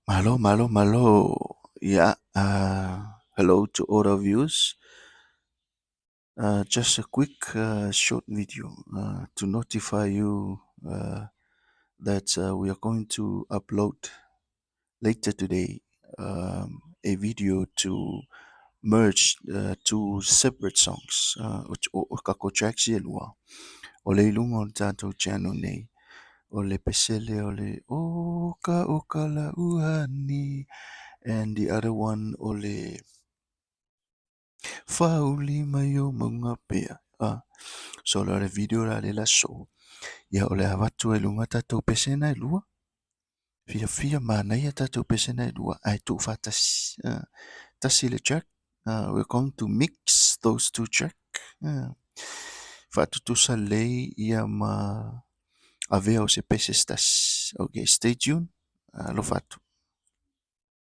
Malo, malo, malo. Yeah. Hello to all of yous. Just a quick short video to notify you that we are going to upload later today a video to merge two separate songs. O kako tracks yelua. O le ilunga o tātou channel nei. O le pesele o le oka la uhani. And the other one o le Fāuli mai o maunga pea. So la le video la le la so. Ia o le awatu e lunga tatou pesena e lua. Fia mana ia tatou pesena e lua. Ai tu fatasi. Tasi le track. We're going to mix those two track. Fatu sa lei ia ma avea o se pese stas. Okay, stay tuned. Lo fatu.